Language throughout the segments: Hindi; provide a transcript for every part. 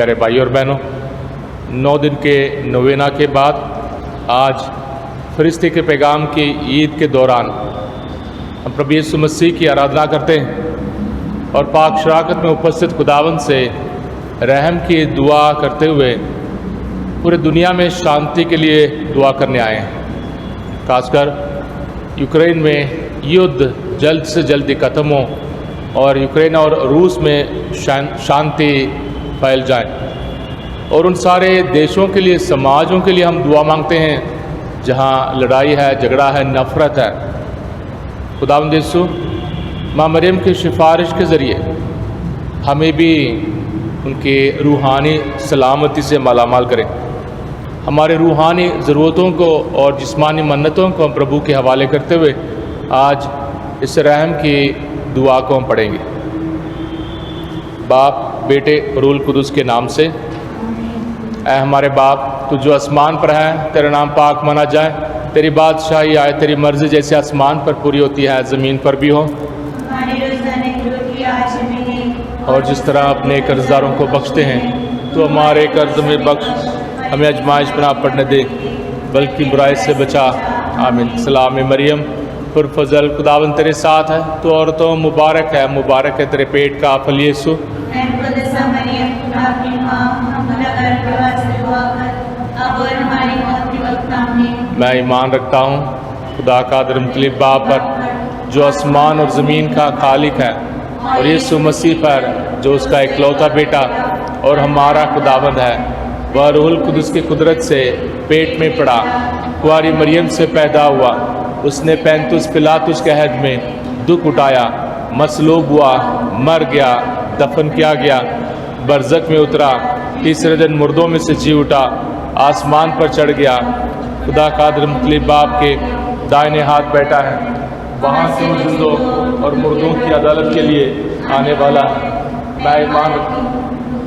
प्यारे भाई और बहनों, 9 दिन के नवेना के बाद आज फरिश्ते के पैगाम की ईद के दौरान हम प्रभु यीशु मसीह की आराधना करते हैं और पाक शराकत में उपस्थित खुदावंद से रहम की दुआ करते हुए पूरे दुनिया में शांति के लिए दुआ करने आए हैं। खासकर यूक्रेन में युद्ध जल्द से जल्दी ख़त्म हो और यूक्रेन और रूस में शांति फैल जाए और उन सारे देशों के लिए, समाजों के लिए हम दुआ मांगते हैं जहां लड़ाई है, झगड़ा है, नफ़रत है। खुदावंद यीशु माँ मरियम की सिफारिश के ज़रिए हमें भी उनके रूहानी सलामती से मालामाल करें। हमारे रूहानी ज़रूरतों को और जिस्मानी मन्नतों को हम प्रभु के हवाले करते हुए आज इस रहम की दुआ को हम पढ़ेंगे। बाप, बेटे, रूल कुदुस के नाम से। ऐ हमारे बाप, तू जो आसमान पर है, तेरा नाम पाक माना जाए, तेरी बादशाही आए, तेरी मर्ज़ी जैसे आसमान पर पूरी होती है ज़मीन पर भी हो। और जिस तरह अपने कर्जदारों को बख्शते हैं तो हमारे कर्ज में बख्श, हमें आजमाइश में ना पड़ने दे बल्कि बुराई से बचा। आमीन। सलाम मरियम, पुरफजल, खुदावंद तेरे साथ है, तो औरतों मुबारक है तेरे पेट का फल यीशु। मैं ईमान रखता हूँ खुदा का धर्मतलीब बाप पर जो आसमान और ज़मीन का खालिक है और यीशु मसीह पर जो उसका इकलौता बेटा और हमारा खुदावंद है। वह रूहुल कुदुस की कुदरत से पेट में पड़ा, कुंवारी मरियम से पैदा हुआ। उसने 35 पिलातुस के अहद में दुख उठाया, मसलूब हुआ, मर गया, दफन किया गया, बरज़ख में उतरा, तीसरे दिन मुर्दों में से जी उठा, आसमान पर चढ़ गया, खुदा का धर्मतलीब बाप के दाहिने हाथ बैठा है, वहाँ से जिंदों और मुर्दों की अदालत के लिए आने वाला। मैं ईमान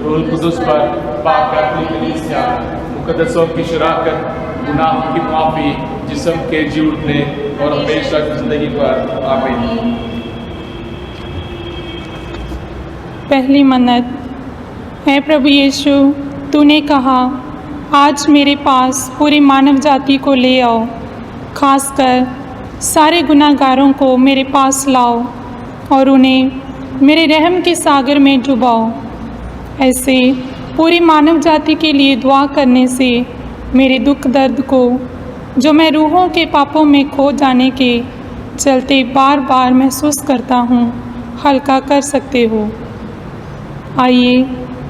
रूहुल कुदुस पर, पाक कैथोलिक कलीसिया, मुकद्दसों की शराकत, गुनाह की माफ़ी, जिस्म के जी उठने और हमेशा की ज़िंदगी पर। आमीन। पहली मन्नत। है प्रभु यीशु, तूने कहा, आज मेरे पास पूरी मानव जाति को ले आओ, खासकर सारे गुनाहगारों को मेरे पास लाओ और उन्हें मेरे रहम के सागर में डुबाओ। ऐसे पूरी मानव जाति के लिए दुआ करने से मेरे दुख दर्द को, जो मैं रूहों के पापों में खो जाने के चलते बार बार महसूस करता हूँ, हल्का कर सकते हो। आइए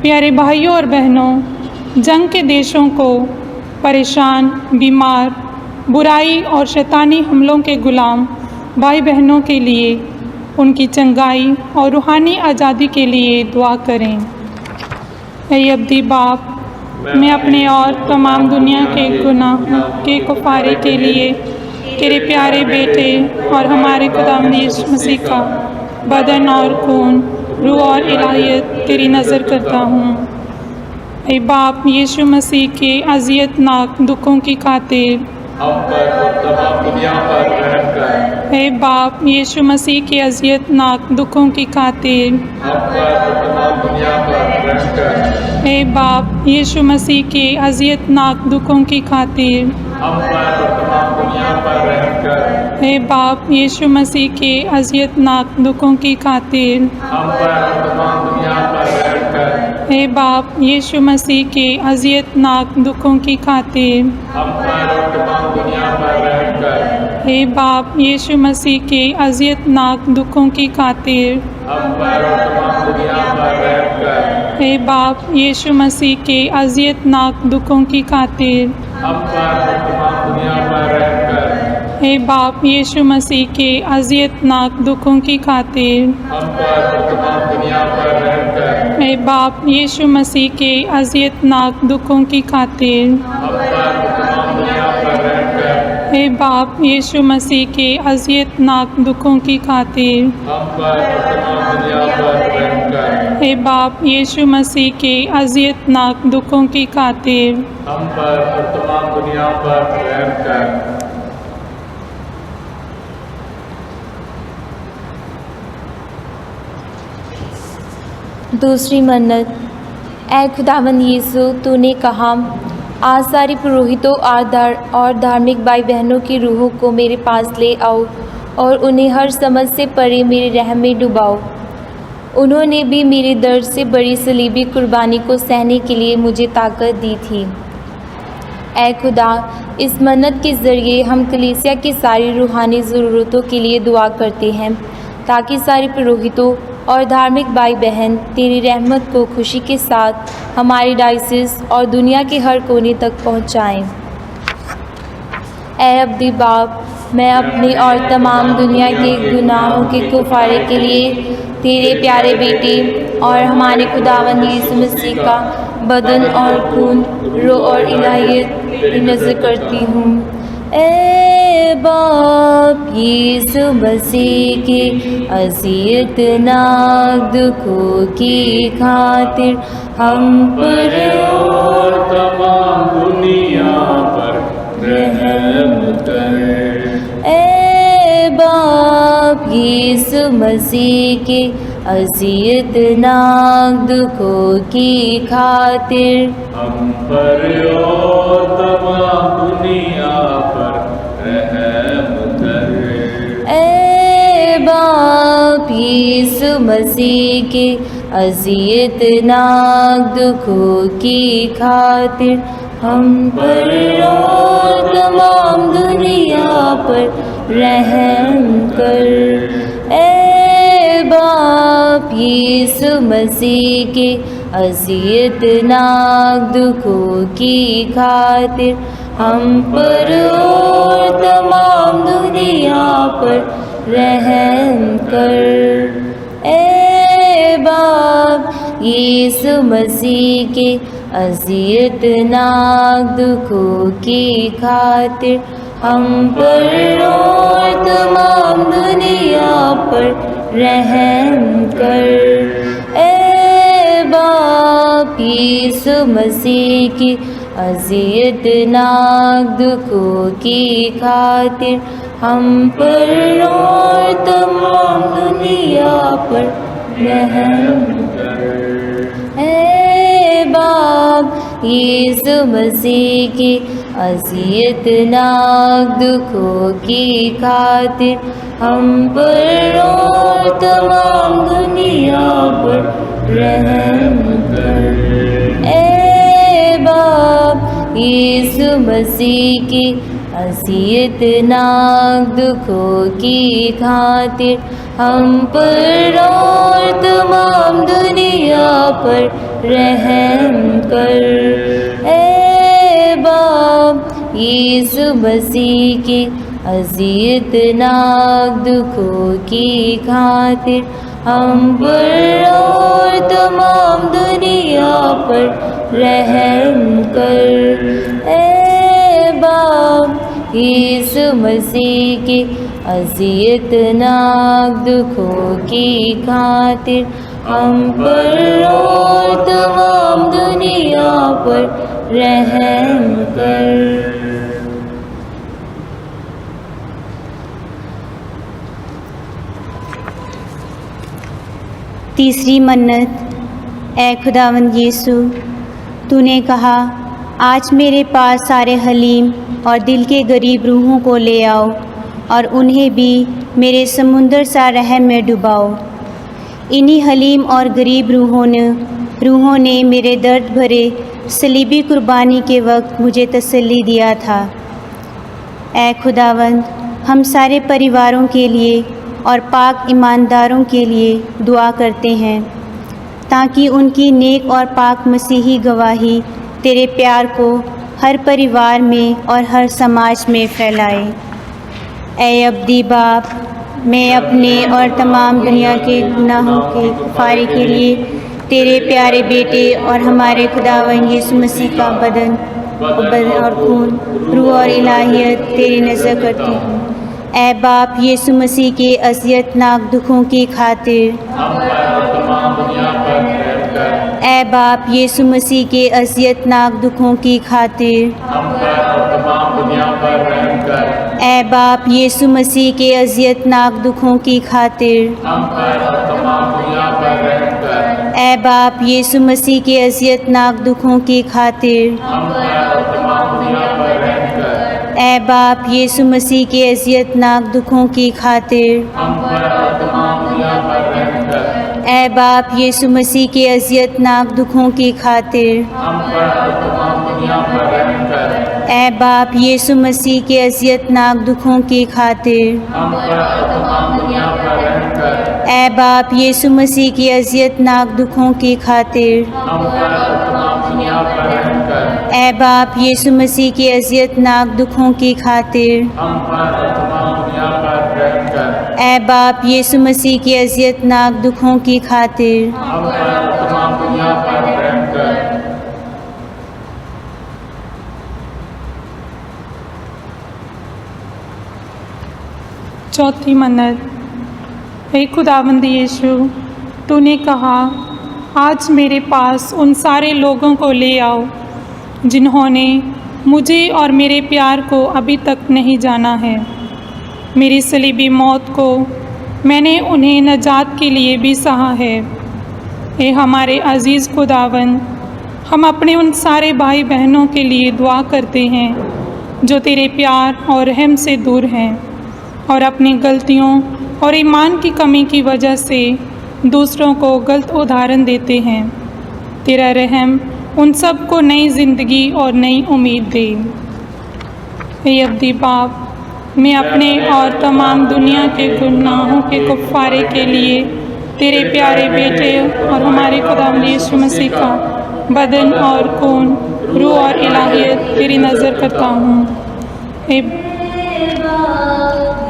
प्यारे भाइयों और बहनों, जंग के देशों को परेशान, बीमार, बुराई और शैतानी हमलों के गुलाम भाई बहनों के लिए, उनकी चंगाई और रूहानी आज़ादी के लिए दुआ करें। ऐ अब्दी बाप, मैं अपने और तमाम दुनिया के गुनाहों के कफ़ारे के लिए तेरे प्यारे बेटे और हमारे खुदावंद यीशु मसीह का बदन और खून, रूह और इलाहियत तेरी नज़र करता हूँ। ऐ बाप, यीशु मसीह के अज़ियतनाक दुखों की खातिर हम पर और तमाम दुनिया पर रहम कर। हे बाप, यीशु मसीह के अज़ियतनाक दुखों की खातिर हम पर और तमाम दुनिया पर रहम कर। हे बाप, यीशु मसीह के अज़ियतनाक दुखों की खातिर हम पर और तमाम दुनिया पर रहम कर। हे बाप, यीशु मसीह के अज़ियतनाक दुखों की खातिर हम पर और तमाम दुनिया पर रहम कर। हे बाप, यीशु मसीह के अज़ियतनाक दुखों की खातिर हम पर और तमाम दुनिया पर रहम कर। हे बाप, यीशु मसीह के अज़ियतनाक दुखों की खातिर हम पर और तमाम दुनिया पर रहम कर। हे बाप, यीशु मसीह के अज़ियतनाक दुखों की खातिर हम पर और तमाम दुनिया पर रहम कर। हे बाप, यीशु मसीह के अज़ियतनाक दुखों की खातिर हम पर और तमाम दुनिया पर रहम कर। हे बाप, यीशु मसीह के अज़ियतनाक दुखों की खातिर हम पर और तमाम दुनिया पर रहम कर। हे बाप, यीशु मसीह के अज़ियतनाक दुखों की खातिर हम पर और तमाम दुनिया पर रहम कर। हे बाप, यीशु मसीह के अज़ियतनाक दुखों की खातिर हम पर और तमाम दुनिया पर रहम कर। दूसरी मन्नत। ऐ खुदावंद यीशु, तूने कहा, आज सारे पुरोहितों और धार्मिक भाई बहनों की रूहों को मेरे पास ले आओ और उन्हें हर समझ से परे मेरे रहम में डुबाओ। उन्होंने भी मेरे दर्द से बड़ी सलीबी कुर्बानी को सहने के लिए मुझे ताकत दी थी। ऐ खुदा, इस मन्नत के ज़रिए हम कलीसिया की सारी रूहानी ज़रूरतों के लिए दुआ करते हैं, ताकि सारे पुरोहितों और धार्मिक भाई बहन तेरी रहमत को खुशी के साथ हमारी डायसिस और दुनिया के हर कोने तक पहुँचाएँ। ऐ अब्दी बाप, मैं अपने और तमाम दुनिया के गुनाहों के कुफारे के लिए तेरे प्यारे बेटे और हमारे खुदावंद यीशु मसीह का बदन और खून, रूह और इलाहियत की नज़र करती हूँ। ऐ बाप, यीशु मसीह के अज़ियतनाक दुखों की खातिर हम पर और तमाम दुनिया पर रहम कर। ऐ बाप, यीशु मसीह के अज़ियतनाक दुखों की खातिर हम पर और तमाम दुनिया पर रहम कर। ऐ बाप, यीशु मसीह के अज़ियतनाक दुखों की खातिर हम पर और तमाम दुनिया पर रहम कर। ऐ बाप, यीशु मसीह के अज़ियतनाक दुखों की खातिर हम पर और तमाम दुनिया पर रहम कर। ऐ बाप, यीशु मसीह के अज़ियतनाक दुखों की खातिर हम पर और तमाम दुनिया पर रहम कर। ऐ बाप, यीशु मसीह की अज़ियतनाक दुखों की खातिर हम पर और तमाम दुनिया पर रहम कर। ऐ बाप, यीशु मसीह की अज़ियतनाक दुखों की खातिर हम पर और तमाम दुनिया पर रहम कर। ऐ बाप, यीशु मसीह की अज़ियतनाक दुखों की खातिर हम पर और तमाम दुनिया पर रहम कर। ऐ बाप, यीशु मसीह की अज़ियतनाक दुखों की खातिर हम पर और तमाम दुनिया पर रहम कर। ऐ बाप, यीशु मसीह की अज़ियतनाक दुखों की खातिर हम पर और तमाम दुनिया पर रहम कर। तीसरी मन्नत। ऐ खुदावंद यीशु, तूने कहा, आज मेरे पास सारे हलीम और दिल के गरीब रूहों को ले आओ और उन्हें भी मेरे समुंदर सा रहम में डुबाओ। इन्हीं हलीम और गरीब रूहों ने मेरे दर्द भरे सलीबी कुर्बानी के वक्त मुझे तसल्ली दिया था। ऐ खुदावंद, हम सारे परिवारों के लिए और पाक ईमानदारों के लिए दुआ करते हैं, ताकि उनकी नेक और पाक मसीही गवाही तेरे प्यार को हर परिवार में और हर समाज में फैलाए। ऐ अब्दी बाप, मैं अपने और तमाम दुनिया के गुनाहों के कफ़ारे के लिए तेरे प्यारे बेटे और हमारे खुदावंद यीशु मसीह का बदन और खून, रूह और इलाहियत तेरी नज़र करती हूँ। ऐ बाप, यीशु मसीह के अज़ियतनाक दुखों की खातिर ऐ बाप, यीशु मसीह के अज़ियतनाक दुखों की खातिर ऐ बाप, यीशु मसीह के अज़ियतनाक दुखों की खातिर ऐ बाप यीशु मसीह के अज़ियतनाक दुखों की खातिर हम पर और तमाम दुनिया पर रहम कर। ऐ बाप यीशु मसीह के अज़ियतनाक दुखों की खातिर हम पर और तमाम दुनिया पर रहम कर। ऐ बाप यीशु मसीह के अज़ियतनाक दुखों की खातिर हम पर और तमाम दुनिया पर रहम कर। ऐ बाप यीशु मसीह के अज़ियतनाक दुखों की खातिर हम पर और तमाम दुनिया पर रहम कर। ऐ बाप यीशु मसीह के अज़ियतनाक दुखों की खातिर हम पर और तमाम दुनिया पर रहम कर। ऐ बाप यीशु मसीह के अज़ियतनाक दुखों की खातिर हम पर और तमाम दुनिया पर रहम कर। ऐ बाप यीशु मसीह के अज़ियतनाक दुखों की खातिर हम पर और तमाम दुनिया पर रहम कर। चौथी मन्नत। हे खुदावंद यीशु, तूने कहा, आज मेरे पास उन सारे लोगों को ले आओ जिन्होंने मुझे और मेरे प्यार को अभी तक नहीं जाना है। मेरी सलीबी मौत को मैंने उन्हें नजात के लिए भी सहा है। हे हमारे अज़ीज़ खुदावंद, हम अपने उन सारे भाई बहनों के लिए दुआ करते हैं जो तेरे प्यार और रहम से दूर हैं और अपनी गलतियों और ईमान की कमी की वजह से दूसरों को गलत उदाहरण देते हैं। तेरा रहम उन सब को नई ज़िंदगी और नई उम्मीद दे। हे अब्दी बाप, मैं अपने और तमाम दुनिया के गुनाहों के कुफ़ारे के लिए तेरे प्यारे बेटे और हमारे खुदावंद यीशु मसीह का बदन और खून, रूह और इलाहियत तेरी नज़र करता हूँ।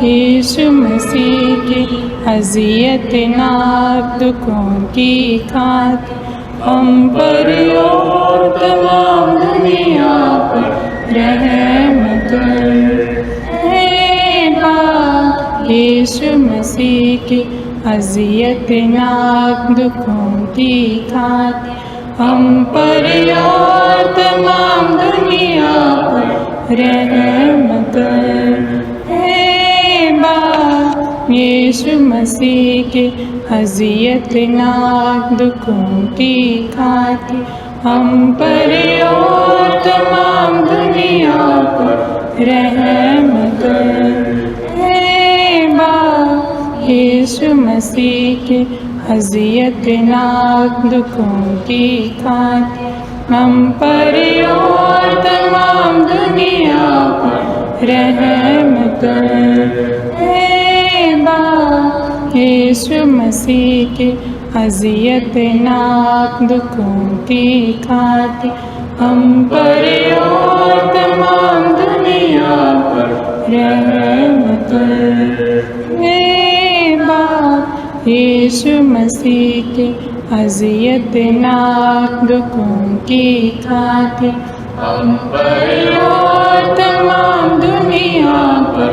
यीशु मसीह की अज़ियतनाक दुखों की खातिर हम पर और तमाम दुनिया पर रहम कर। हे बाप यीशु मसीह की अज़ियतनाक दुखों की खातिर हम पर और तमाम दुनिया पर रहम कर। हे बाप यीशु मसीह के अज़ियतनाक दुखों की खातिर हम पर और तमाम दुनिया पर रहम कर। हे बाप यीशु मसीह के अज़ियतनाक दुखों की खातिर हम पर और तमाम दुनिया पर रहम कर। हे बाप यीशु मसीह के अज़ियतनाक दुखों की खातिर हम पर और तमाम दुनिया पर रहम कर। हे बाप यीशु मसीह के अज़ियतनाक दुखों की खातिर हम पर और तमाम दुनिया पर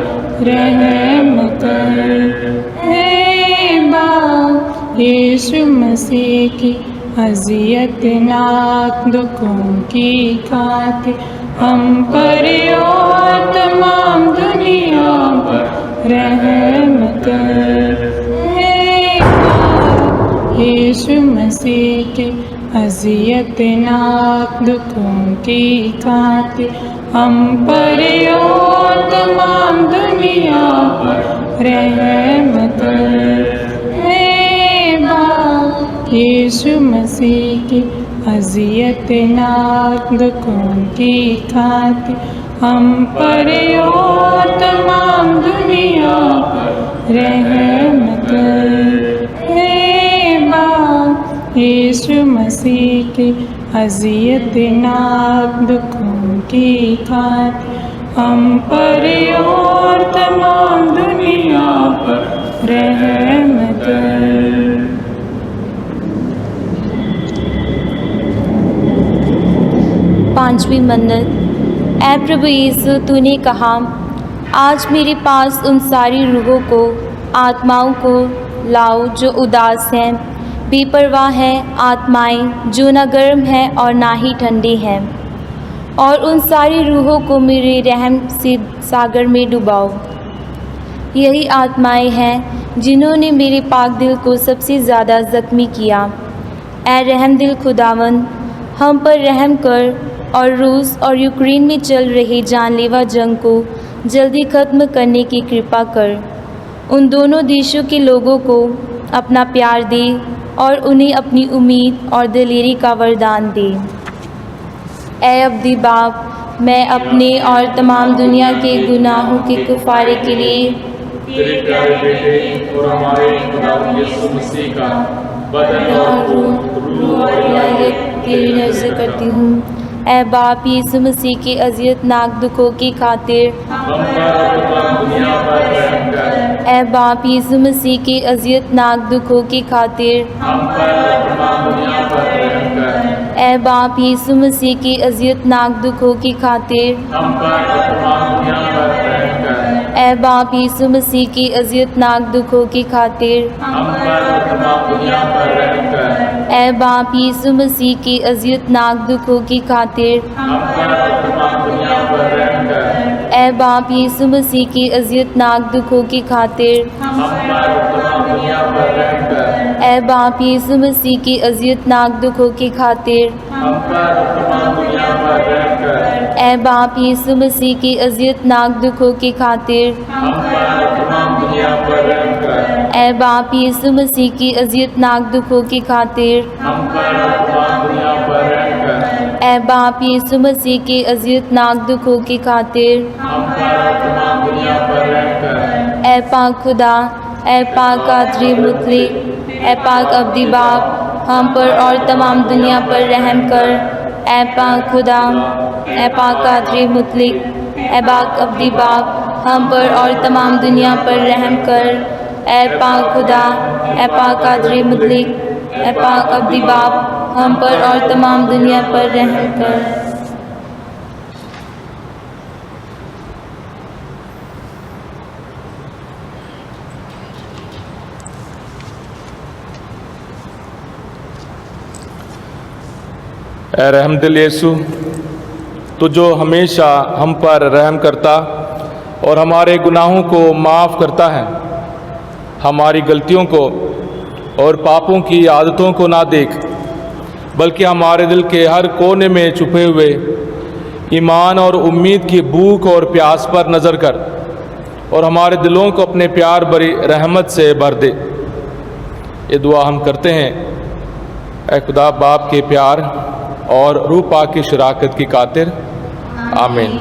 रहम कर। हे बाप यीशु मसीह की अज़ियतनाक दुखों की खातिर हम पर और तमाम दुनिया पर रहम कर। हे बाप यीशु मसीह के अज़ियतनाक दुखों की खातिर हम पर और तमाम दुनिया पर रहम कर। हे बाप यीशु मसीह के अज़ियतनाक दुखों की खातिर हम पर और तमाम दुनिया पर रहम कर। हे बाप यीशु मसीह के अज़ियतनाक दुखों की खातिर हम पर और तमाम दुनिया पर रहम कर। पांचवी मन्नत। ऐ प्रभु यीशु, तूने कहा, आज मेरे पास उन सारी रूहों को, आत्माओं को लाओ जो उदास हैं, बेपरवाह हैं, आत्माएं जो न गर्म हैं और ना ही ठंडी हैं, और उन सारी रूहों को मेरे रहम से सागर में डुबाओ। यही आत्माएं हैं जिन्होंने मेरे पाक दिल को सबसे ज़्यादा ज़ख्मी किया। ए रहमदिल खुदावन, हम पर रहम कर और रूस और यूक्रेन में चल रही जानलेवा जंग को जल्दी ख़त्म करने की कृपा कर। उन दोनों देशों के लोगों को अपना प्यार दे और उन्हें अपनी उम्मीद और दिलेरी का वरदान दे। ए अब्दी बाप, मैं अपने और तमाम दुनिया के गुनाहों के कफ़ारे के लिए तेरे प्यारे बेटे और हमारे खुदावंद यीशु मसीह का बदन और रूह और इलाहियत तेरी नज़र करती हूँ। ए बाप, यीशु मसीह के अज़ियतनाक दुखों की खातिर हम पर और तमाम दुनिया पर रहम कर। ए बाप, यीशु मसीह के अज़ियतनाक दुखों की खातिर हम पर और तमाम दुनिया पर रहम कर। ए बाप, यीशु मसीह के अज़ियतनाक दुखों की खातिर हम पर और तमाम दुनिया पर रहम कर। ए बाप, यीशु मसीह के अज़ियतनाक दुखों की खातिर हम पर और तमाम दुनिया पर रहम कर। ए बाप, यीशु मसीह के अज़ियतनाक दुखों की खातिर हम पर और तमाम दुनिया पर रहम कर। ए बाप, यीशु मसीह के अज़ियतनाक दुखों की खातिर हम पर और तमाम दुनिया पर रहम कर। ए बाप, यीशु मसीह के अज़ियतनाक दुखों की खातिर हम पर और तमाम दुनिया पर रहम कर। ए बाप, यीशु मसीह के अज़ियतनाक दुखों की खातिर हम पर और तमाम दुनिया पर रहम कर। ए बाप, यीशु मसीह की अज़ियतनाक दुखों की खातिर हम पर और तमाम दुनिया पर रहम कर। ए बाप, यीशु मसीह के अज़ियतनाक दुखों की खातिर हम पर और तमाम दुनिया पर रहम कर। ए पाक खुदा, ए पाक कादरी मुतलिक, ए पाक अब्दी बाप, हम पर और तमाम दुनिया पर रहम कर। ए पाक खुदा, ए पाक कादरी मुतलिक, ए पाक अब्दी बाप, हम पर और तमाम दुनिया पर रहम कर। ए पाक खुदा, ए पाक कादरी मुतलिक, ए पाक अब्दी बाप, हम पर और तमाम दुनिया पर रहम कर। ए रहमदिल यीशु, तो जो हमेशा हम पर रहम करता और हमारे गुनाहों को माफ़ करता है, हमारी गलतियों को और पापों की आदतों को ना देख, बल्कि हमारे दिल के हर कोने में छुपे हुए ईमान और उम्मीद की भूख और प्यास पर नज़र कर और हमारे दिलों को अपने प्यार भरी रहमत से भर दे। ये दुआ हम करते हैं ऐ खुदा बाप के प्यार और रूह पाक की शराकत की खातिर, आमीन।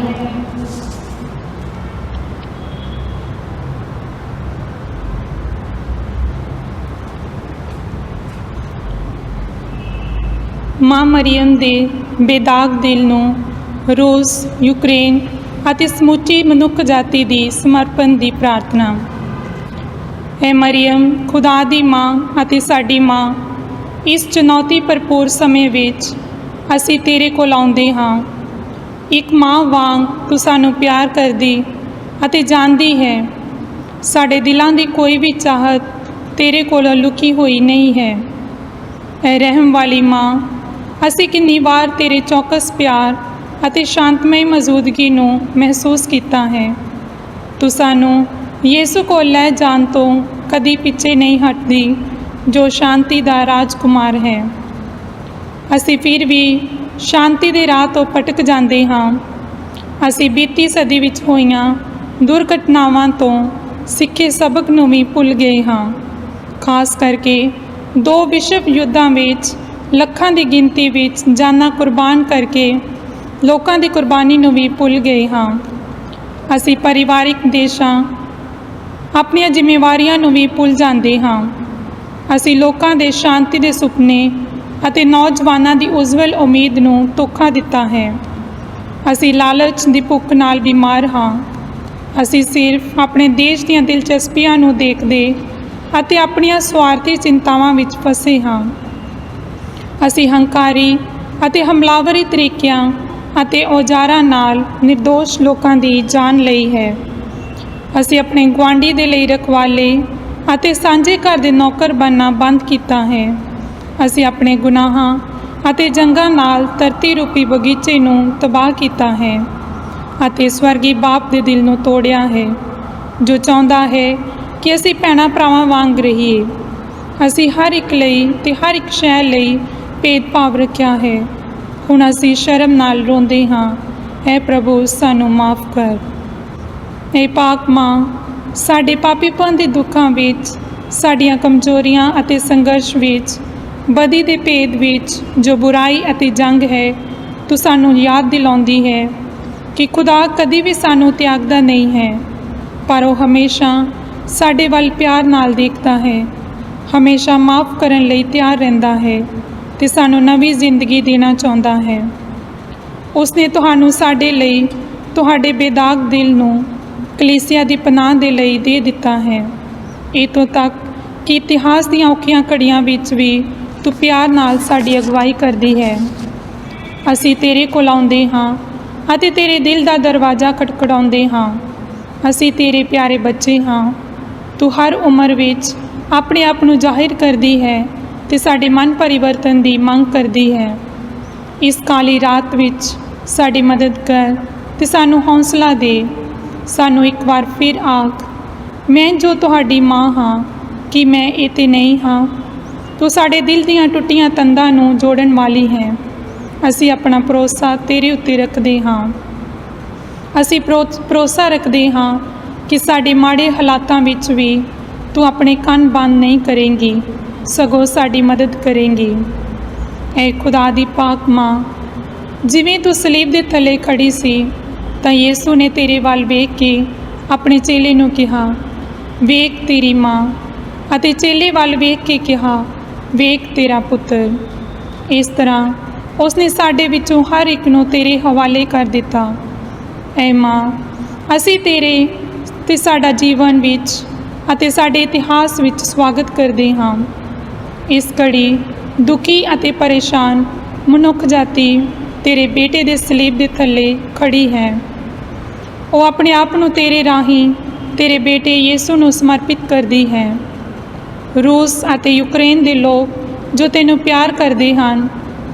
माँ मरियम ਦੇ ਬੇਦਾਗ ਦਿਲ ਨੂੰ ਰੂਸ, ਯੂਕਰੇਨ ਅਤੇ ਸਮੁੱਚੀ ਮਨੁੱਖ ਜਾਤੀ ਦੀ ਸਮਰਪਣ ਦੀ ਪ੍ਰਾਰਥਨਾ। ਹੈ ਮਰੀਮ, ਖੁਦਾ ਦੀ ਮਾਂ ਅਤੇ ਸਾਡੀ ਮਾਂ, ਇਸ ਚੁਣੌਤੀ ਭਰਪੂਰ ਸਮੇਂ ਵਿੱਚ ਅਸੀਂ ਤੇਰੇ ਕੋਲ ਆਉਂਦੇ ਹਾਂ। ਇੱਕ ਮਾਂ ਵਾਂਗ ਤੂੰ ਸਾਨੂੰ ਪਿਆਰ ਕਰਦੀ ਅਤੇ ਜਾਣਦੀ ਹੈ। ਸਾਡੇ ਦਿਲਾਂ ਦੀ ਕੋਈ ਵੀ ਚਾਹਤ ਤੇਰੇ ਕੋਲੋਂ ਲੁਕੀ ਹੋਈ ਨਹੀਂ ਹੈ। ਐ ਰਹਿਮ ਵਾਲੀ ਮਾਂ, ਅਸੀਂ ਕਿੰਨੀ ਵਾਰ ਤੇਰੇ ਚੌਕਸ ਪਿਆਰ ਅਤੇ ਸ਼ਾਂਤਮਈ ਮੌਜੂਦਗੀ ਨੂੰ ਮਹਿਸੂਸ ਕੀਤਾ ਹੈ। ਤੂੰ ਸਾਨੂੰ ਯੀਸ਼ੂ ਕੋਲ ਲੈ ਜਾਣ ਤੋਂ ਕਦੀ ਪਿੱਛੇ ਨਹੀਂ ਹਟਦੀ, ਜੋ ਸ਼ਾਂਤੀ ਦਾ ਰਾਜਕੁਮਾਰ ਹੈ। ਅਸੀਂ ਫਿਰ ਵੀ ਸ਼ਾਂਤੀ ਦੇ ਰਾਹ ਤੋਂ ਭਟਕ ਜਾਂਦੇ ਹਾਂ। ਅਸੀਂ ਬੀਤੀ ਸਦੀ ਵਿੱਚ ਹੋਈਆਂ ਦੁਰਘਟਨਾਵਾਂ ਤੋਂ ਸਿੱਖੇ ਸਬਕ ਨੂੰ ਵੀ ਭੁੱਲ ਗਏ ਹਾਂ। ਖਾਸ ਕਰਕੇ 2 ਵਿਸ਼ਵ ਯੁੱਧਾਂ ਵਿੱਚ ਲੱਖਾਂ ਦੀ ਗਿਣਤੀ ਵਿੱਚ ਜਾਨਾਂ ਕੁਰਬਾਨ ਕਰਕੇ ਲੋਕਾਂ ਦੀ ਕੁਰਬਾਨੀ ਨੂੰ ਵੀ ਭੁੱਲ ਗਏ ਹਾਂ। ਅਸੀਂ ਪਰਿਵਾਰਿਕ ਦੇਸ਼ਾਂ, ਆਪਣੀਆਂ ਜ਼ਿੰਮੇਵਾਰੀਆਂ ਨੂੰ ਵੀ ਭੁੱਲ ਜਾਂਦੇ ਹਾਂ। ਅਸੀਂ ਲੋਕਾਂ ਦੇ ਸ਼ਾਂਤੀ ਦੇ ਸੁਪਨੇ ਅਤੇ ਨੌਜਵਾਨਾਂ ਦੀ ਉਜਵਲ ਉਮੀਦ ਨੂੰ ਧੋਖਾ ਦਿੱਤਾ ਹੈ। ਅਸੀਂ ਲਾਲਚ ਦੀ ਭੁੱਖ ਨਾਲ ਬਿਮਾਰ ਹਾਂ। ਅਸੀਂ ਸਿਰਫ ਆਪਣੇ ਦੇਸ਼ ਦੀਆਂ ਦਿਲਚਸਪੀਆਂ ਨੂੰ ਦੇਖਦੇ ਅਤੇ ਆਪਣੀਆਂ ਸਵਾਰਥੀ ਚਿੰਤਾਵਾਂ ਵਿੱਚ ਫਸੇ ਹਾਂ। ਅਸੀਂ ਹੰਕਾਰੀ ਅਤੇ ਹਮਲਾਵਰੀ ਤਰੀਕਿਆਂ ਅਤੇ ਔਜ਼ਾਰਾਂ ਨਾਲ ਨਿਰਦੋਸ਼ ਲੋਕਾਂ ਦੀ ਜਾਨ ਲਈ ਹੈ। ਅਸੀਂ ਆਪਣੇ ਗੁਆਂਢੀ ਦੇ ਲਈ ਰਖਵਾਲੇ ਅਤੇ ਸਾਂਝੇ ਘਰ ਦੇ ਨੌਕਰ ਬਣਨਾ ਬੰਦ ਕੀਤਾ ਹੈ। ਅਸੀਂ ਆਪਣੇ ਗੁਨਾਹਾਂ ਅਤੇ ਜੰਗਾਂ ਨਾਲ ਧਰਤੀ ਰੂਪੀ ਬਗੀਚੇ ਨੂੰ ਤਬਾਹ ਕੀਤਾ ਹੈ ਅਤੇ ਸਵਰਗੀ ਬਾਪ ਦੇ ਦਿਲ ਨੂੰ ਤੋੜਿਆ ਹੈ, ਜੋ ਚਾਹੁੰਦਾ ਹੈ ਕਿ ਅਸੀਂ ਭੈਣਾਂ ਭਰਾਵਾਂ ਵਾਂਗ ਰਹੀਏ। ਅਸੀਂ ਹਰ ਇੱਕ ਲਈ ਅਤੇ ਹਰ ਇੱਕ ਸ਼ੈ ਲਈ ਭੇਦਭਾਵ ਰੱਖਿਆ ਹੈ। ਹੁਣ ਅਸੀਂ ਸ਼ਰਮ ਨਾਲ ਰੋਂਦੇ ਹਾਂ। ਐ ਪ੍ਰਭੂ ਸਾਨੂੰ ਮਾਫ਼ ਕਰ। ਇਹ ਪਾਕ ਮਾਂ, ਸਾਡੇ ਪਾਪੀਪਨ ਦੇ ਦੁੱਖਾਂ ਵਿੱਚ, ਸਾਡੀਆਂ ਕਮਜ਼ੋਰੀਆਂ ਅਤੇ ਸੰਘਰਸ਼ ਵਿੱਚ, ਬਦੀ ਦੇ ਭੇਦ ਵਿੱਚ ਜੋ ਬੁਰਾਈ ਅਤੇ ਜੰਗ ਹੈ, ਤੂੰ ਸਾਨੂੰ ਯਾਦ ਦਿਲਾਉਂਦੀ ਹੈ ਕਿ ਖੁਦਾ ਕਦੀ ਵੀ ਸਾਨੂੰ ਤਿਆਗਦਾ ਨਹੀਂ ਹੈ, ਪਰ ਉਹ ਹਮੇਸ਼ਾ ਸਾਡੇ ਵੱਲ ਪਿਆਰ ਨਾਲ ਦੇਖਦਾ ਹੈ, ਹਮੇਸ਼ਾ ਮਾਫ਼ ਕਰਨ ਲਈ ਤਿਆਰ ਰਹਿੰਦਾ ਹੈ ਅਤੇ ਸਾਨੂੰ ਨਵੀਂ ਜ਼ਿੰਦਗੀ ਦੇਣਾ ਚਾਹੁੰਦਾ ਹੈ। ਉਸਨੇ ਤੁਹਾਨੂੰ ਸਾਡੇ ਲਈ ਤੁਹਾਡੇ ਬੇਦਾਗ ਦਿਲ ਨੂੰ ਕਲੀਸਿਆ ਦੀ ਪਨਾਹ ਦੇ ਲਈ ਦੇ ਦਿੱਤਾ ਹੈ। ਇੱਥੋਂ ਤੱਕ ਕਿ ਇਤਿਹਾਸ ਦੀਆਂ ਔਖੀਆਂ ਘੜੀਆਂ ਵਿੱਚ ਵੀ ਤੂੰ ਪਿਆਰ ਨਾਲ ਸਾਡੀ ਅਗਵਾਈ ਕਰਦੀ ਹੈ। ਅਸੀਂ ਤੇਰੇ ਕੋਲ ਆਉਂਦੇ ਹਾਂ ਅਤੇ ਤੇਰੇ ਦਿਲ ਦਾ ਦਰਵਾਜ਼ਾ ਖਟਖਟਾਉਂਦੇ ਹਾਂ। ਅਸੀਂ ਤੇਰੇ ਪਿਆਰੇ ਬੱਚੇ ਹਾਂ। ਤੂੰ ਹਰ ਉਮਰ ਵਿੱਚ ਆਪਣੇ ਆਪ ਨੂੰ ਜ਼ਾਹਿਰ ਕਰਦੀ ਹੈ ਅਤੇ ਸਾਡੇ ਮਨ ਪਰਿਵਰਤਨ ਦੀ ਮੰਗ ਕਰਦੀ ਹੈ। ਇਸ ਕਾਲੀ ਰਾਤ ਵਿੱਚ ਸਾਡੀ ਮਦਦ ਕਰ ਅਤੇ ਸਾਨੂੰ ਹੌਸਲਾ ਦੇ। ਸਾਨੂੰ ਇੱਕ ਵਾਰ ਫਿਰ ਆਖ, ਮੈਂ ਜੋ ਤੁਹਾਡੀ ਮਾਂ ਹਾਂ, ਕਿ ਮੈਂ ਇਹ ਤੇ ਨਹੀਂ ਹਾਂ। ਤੂੰ ਸਾਡੇ ਦਿਲ ਦੀਆਂ ਟੁੱਟੀਆਂ ਤੰਦਾਂ ਨੂੰ ਜੋੜਨ ਵਾਲੀ ਹੈ। ਅਸੀਂ ਆਪਣਾ ਭਰੋਸਾ ਤੇਰੇ ਉੱਤੇ ਰੱਖਦੇ ਹਾਂ। ਅਸੀਂ ਭਰੋਸਾ ਰੱਖਦੇ ਹਾਂ ਕਿ ਸਾਡੇ ਮਾੜੇ ਹਾਲਾਤਾਂ ਵਿੱਚ ਵੀ ਤੂੰ ਆਪਣੇ ਕੰਨ ਬੰਦ ਨਹੀਂ ਕਰੇਂਗੀ, ਸਗੋਂ ਸਾਡੀ ਮਦਦ ਕਰੇਂਗੀ। ਐ ਖੁਦਾ ਦੀ ਪਾਕ ਮਾਂ, ਜਿਵੇਂ ਤੂੰ ਸਲੀਬ ਦੇ ਥੱਲੇ ਖੜੀ ਸੀ ਤਾਂ ਯਿਸੂ ਨੇ ਤੇਰੇ ਵੱਲ ਵੇਖ ਕੇ ਆਪਣੇ ਚੇਲੇ ਨੂੰ ਕਿਹਾ, ਵੇਖ ਤੇਰੀ ਮਾਂ, ਅਤੇ ਚੇਲੇ ਵੱਲ ਵੇਖ ਕੇ ਕਿਹਾ, ਵੇਖ ਤੇਰਾ ਪੁੱਤਰ। ਇਸ ਤਰ੍ਹਾਂ ਉਸਨੇ ਸਾਡੇ ਵਿੱਚੋਂ ਹਰ ਇੱਕ ਨੂੰ ਤੇਰੇ ਹਵਾਲੇ ਕਰ ਦਿੱਤਾ। ਐ ਮਾਂ, ਅਸੀਂ ਤੇਰੇ ਤੇ ਸਾਡਾ ਜੀਵਨ ਵਿੱਚ ਅਤੇ ਸਾਡੇ ਇਤਿਹਾਸ ਵਿੱਚ ਸਵਾਗਤ ਕਰਦੇ ਹਾਂ। ਇਸ ਘੜੀ ਦੁਖੀ ਅਤੇ ਪਰੇਸ਼ਾਨ ਮਨੁੱਖ ਜਾਤੀ ਤੇਰੇ ਬੇਟੇ ਦੇ ਸਲੀਬ ਦੇ ਥੱਲੇ ਖੜੀ ਹੈ। ਉਹ ਆਪਣੇ ਆਪ ਨੂੰ ਤੇਰੇ ਰਾਹੀਂ ਤੇਰੇ ਬੇਟੇ ਯਿਸੂ ਨੂੰ ਸਮਰਪਿਤ ਕਰਦੀ ਹੈ। ਰੂਸ ਅਤੇ ਯੂਕਰੇਨ ਦੇ ਲੋਕ ਜੋ ਤੈਨੂੰ ਪਿਆਰ ਕਰਦੇ ਹਨ,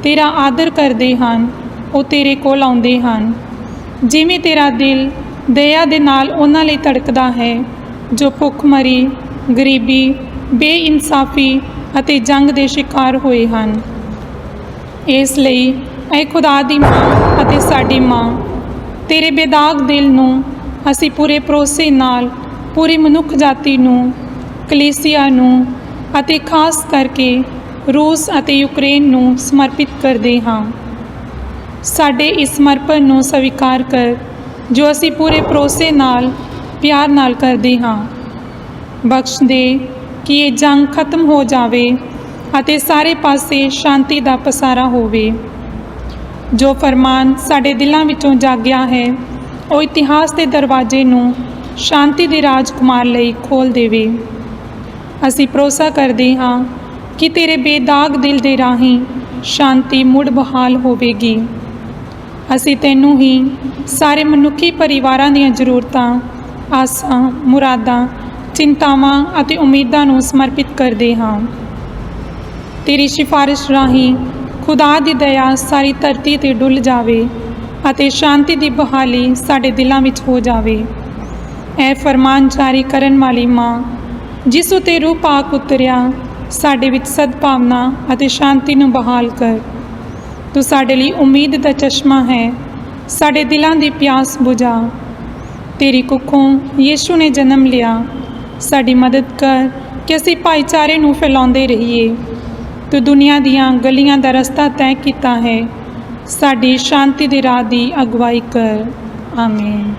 ਤੇਰਾ ਆਦਰ ਕਰਦੇ ਹਨ, ਉਹ ਤੇਰੇ ਕੋਲ ਆਉਂਦੇ ਹਨ। ਜਿਵੇਂ ਤੇਰਾ ਦਿਲ ਦਇਆ ਦੇ ਨਾਲ ਉਹਨਾਂ ਲਈ ਧੜਕਦਾ ਹੈ ਜੋ ਭੁੱਖਮਰੀ, ਗਰੀਬੀ, ਬੇਇਨਸਾਫੀ ਅਤੇ ਜੰਗ ਦੇ ਸ਼ਿਕਾਰ ਹੋਏ ਹਨ। ਇਸ ਲਈ ਐ ਖੁਦਾ ਦੀ ਮਾਂ ਅਤੇ ਸਾਡੀ ਮਾਂ, ਤੇਰੇ ਬੇਦਾਗ ਦਿਲ ਨੂੰ ਅਸੀਂ ਪੂਰੇ ਭਰੋਸੇ ਨਾਲ ਪੂਰੀ ਮਨੁੱਖ ਜਾਤੀ ਨੂੰ, ਕਲੀਸਿਆ ਨੂੰ ਅਤੇ ਖਾਸ ਕਰਕੇ ਰੂਸ ਅਤੇ ਯੂਕਰੇਨ ਨੂੰ ਸਮਰਪਿਤ ਕਰਦੇ ਹਾਂ। ਸਾਡੇ ਇਸ ਸਮਰਪਣ ਨੂੰ ਸਵੀਕਾਰ ਕਰ ਜੋ ਅਸੀਂ ਪੂਰੇ ਭਰੋਸੇ ਨਾਲ ਪਿਆਰ ਨਾਲ ਕਰਦੇ ਹਾਂ। ਬਖਸ਼ ਦੇ ਕਿ ਇਹ ਜੰਗ ਖਤਮ ਹੋ ਜਾਵੇ ਅਤੇ ਸਾਰੇ ਪਾਸੇ ਸ਼ਾਂਤੀ ਦਾ ਪਸਾਰਾ ਹੋਵੇ। ਜੋ ਫਰਮਾਨ ਸਾਡੇ ਦਿਲਾਂ ਵਿੱਚੋਂ ਜਾਗਿਆ ਹੈ, ਉਹ ਇਤਿਹਾਸ ਦੇ ਦਰਵਾਜ਼ੇ ਨੂੰ ਸ਼ਾਂਤੀ ਦੇ ਰਾਜਕੁਮਾਰ ਲਈ ਖੋਲ੍ਹ ਦੇਵੇ। ਅਸੀਂ ਭਰੋਸਾ ਕਰਦੇ ਹਾਂ ਕਿ ਤੇਰੇ ਬੇਦਾਗ ਦਿਲ ਦੇ ਰਾਹੀਂ ਸ਼ਾਂਤੀ ਮੁੜ ਬਹਾਲ ਹੋਵੇਗੀ। ਅਸੀਂ ਤੈਨੂੰ ਹੀ ਸਾਰੇ ਮਨੁੱਖੀ ਪਰਿਵਾਰਾਂ ਦੀਆਂ ਜ਼ਰੂਰਤਾਂ, ਆਸਾਂ, ਮੁਰਾਦਾਂ, ਚਿੰਤਾਵਾਂ ਅਤੇ ਉਮੀਦਾਂ ਨੂੰ ਸਮਰਪਿਤ ਕਰਦੇ ਹਾਂ। ਤੇਰੀ ਸਿਫਾਰਿਸ਼ ਰਾਹੀਂ ਖੁਦਾ ਦੀ ਦਇਆ ਸਾਰੀ ਧਰਤੀ 'ਤੇ ਡੁੱਲ ਜਾਵੇ ਅਤੇ ਸ਼ਾਂਤੀ ਦੀ ਬਹਾਲੀ ਸਾਡੇ ਦਿਲਾਂ ਵਿੱਚ ਹੋ ਜਾਵੇ। ਇਹ ਫਰਮਾਨ ਜਾਰੀ ਕਰਨ ਵਾਲੀ ਮਾਂ, ਜਿਸ ਉਤੇ ਰੂਹ ਪਾਕ ਉਤਰਿਆ, ਸਾਡੇ ਵਿੱਚ ਸਦਭਾਵਨਾ ਅਤੇ ਸ਼ਾਂਤੀ ਨੂੰ ਬਹਾਲ ਕਰ। ਤੂੰ ਸਾਡੇ ਲਈ ਉਮੀਦ ਦਾ ਚਸ਼ਮਾ ਹੈ, ਸਾਡੇ ਦਿਲਾਂ ਦੀ ਪਿਆਸ ਬੁਝਾ। ਤੇਰੀ ਕੁੱਖੋਂ ਯਿਸੂ ਨੇ ਜਨਮ ਲਿਆ। ਸਾਡੀ ਮਦਦ ਕਰ ਕਿ ਅਸੀਂ ਭਾਈਚਾਰੇ ਨੂੰ ਫੈਲਾਉਂਦੇ ਰਹੀਏ। ਤੂੰ ਦੁਨੀਆ ਦੀਆਂ ਗਲੀਆਂ ਦਾ ਰਸਤਾ ਤੈਅ ਕੀਤਾ ਹੈ। ਸਾਡੀ ਸ਼ਾਂਤੀ ਦੇ ਰਾਹ ਦੀ ਅਗਵਾਈ ਕਰ। ਆਮੀਨ।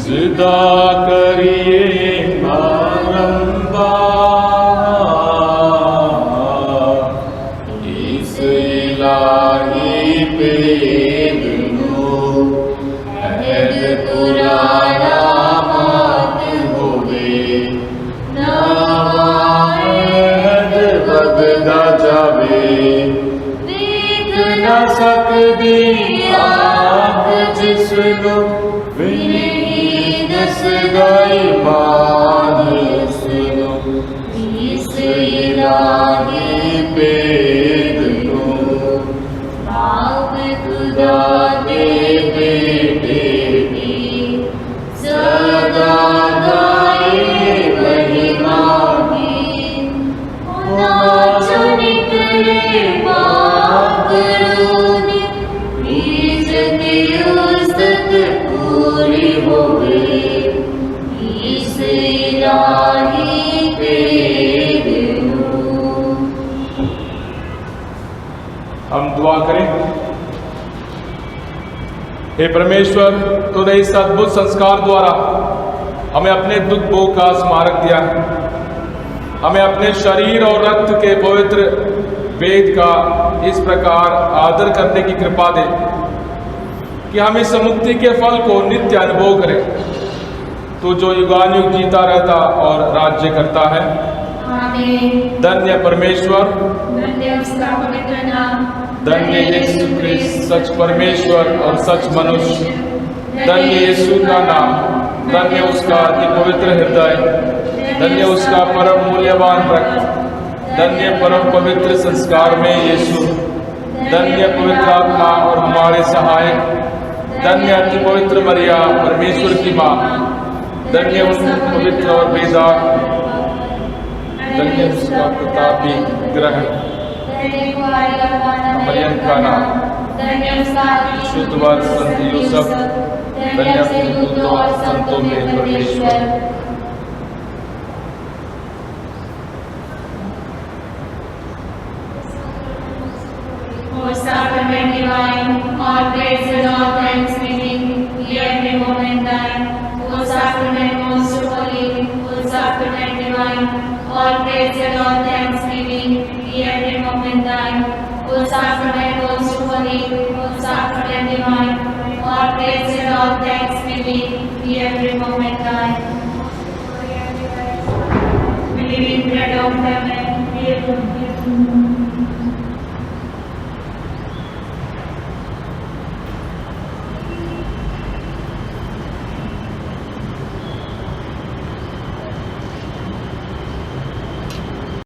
सिजदा करिए बारंबार, इस इलाही भेद नो अहद पुराना मत होवे, नवा अहद बददा जावे। देख न सकदी आँख जिसनू गई मान सुनो, इस इलाही भेद नो बाप खुदा दे बेटे कृपा करो निज दिवसत पूरी होवे इस इलाही तेरे दियो। हम दुआ करें। हे परमेश्वर, तूने इस अद्भुत संस्कार द्वारा हमें अपने दुख भोग का स्मारक दिया है। हमें अपने शरीर और रक्त के पवित्र वेद का इस प्रकार आदर करने की कृपा दे कि हम इस मुक्ति के फल को नित्य अनुभव करें। तू जो युगानुयुग जीता रहता और राज्य करता है। आमीन। धन्य परमेश्वर, धन्य उसका पवित्र नाम, धन्य यीशु क्रिस्त सच परमेश्वर और सच मनुष्य। धन्य यीशु का नाम, धन्य उसका अति पवित्र हृदय, धन्य उसका परम मूल्यवान रक्त, धन्य परम पवित्र संस्कार में यीशु, धन्य पवित्र आत्मा और हमारे सहायक, धन्य अति पवित्र मरिया परमेश्वर की माँ, धन्य उसका पवित्र और बेदाग, धन्य उसका प्रतापी ग्रहण मरियम का नाम, शुद्ध वर संत यूसुफ, धन्य अपने दूतों और संतों में परमेश्वर। O sacrament divine, all praise and all thanksgiving, be every moment thine. O sacrament most holy, O sacrament divine, all praise and all thanksgiving, be every moment thine. O sacrament most holy, O sacrament divine, all praise and all thanksgiving, be every moment thine. We live in bread of heaven,